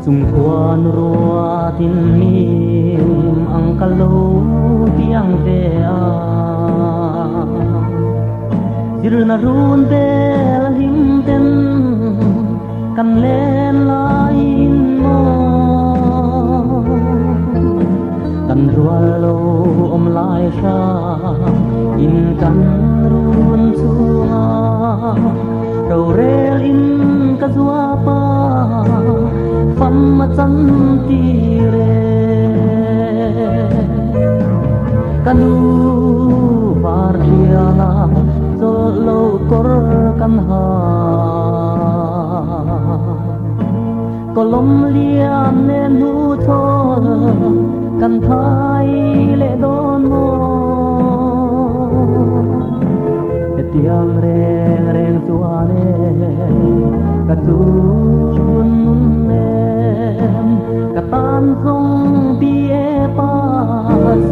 Sung thuan rua tin mim ang kalau tiang dea Sir na run bel him ten kan len lain mo Kan rual lo om lai sha in kan run sunga Rau rel in kazua pa Pham ma chan ti re Kanu var riala Zol lo kor kan ha Kawlawm lian nen hnuhchhawl Kan thai le don mo Hetiang reng reng chuane Ka chunnunnem Ka tan zawng B.A pas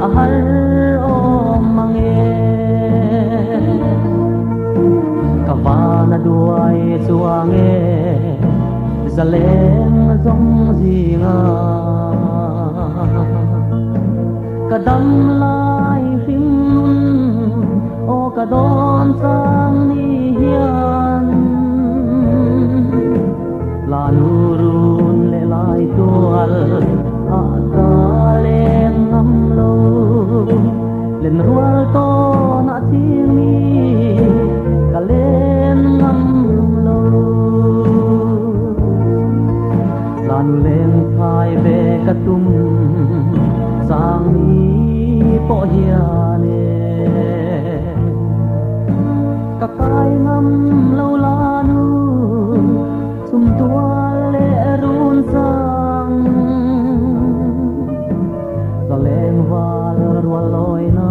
Ahar om mange Ka vana duai chuange Zaleng zawng zinga Ka dam lai phim nun O ka don sang ni hian Lanu run le laitualah ka leng ngam lo Lenrual tawnah chhingmit ka len ngam lo Lanu leng thai ve ka tum sang ni po hiane Ka kai ngam lo lanu sum tual le run sang Sa leng val rual loi na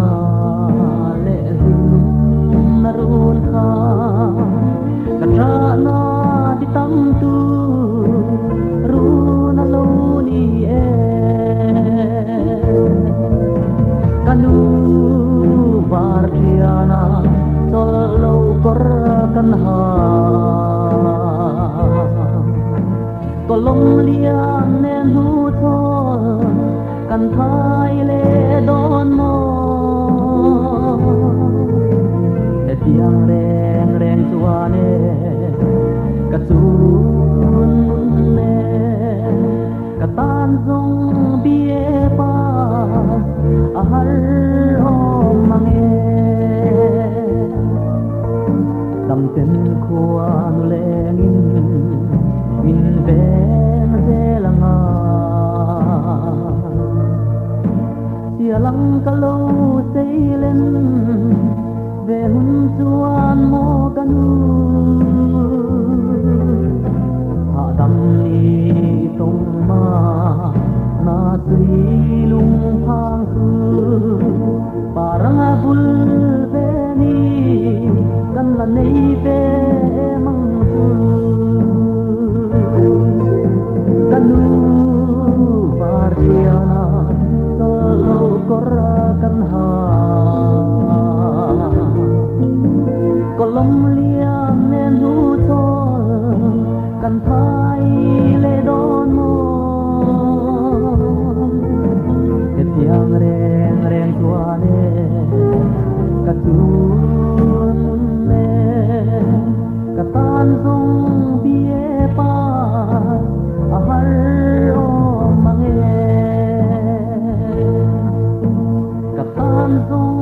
le him na run kha Ka tra na di tam tu run a lo ni Kanu var riana Zol lo kor kan ha Kawlawm lian nen hnuhchhawl Kan thai le don mo Hetiang reng reng chuane Ka chunnunnem Ka tan zawng B.A pas Ahar om mange Dam ten khua nu lengin Min ven zelanga Sia lang kalau seilen Ve hun chuan mo kanu Ha dam ni tong ma Na tui lung phang khu Parang bul ve ni Kan la nei ve mang khu Kanu var riana Zol kor kan ha Kawlawm lian nen hnuhchhawl Kan thai le don mo Hetiang reng reng chuane Ka chunnunnem Ka tan zawng B.A pas Ahar om mange Ka tan zawng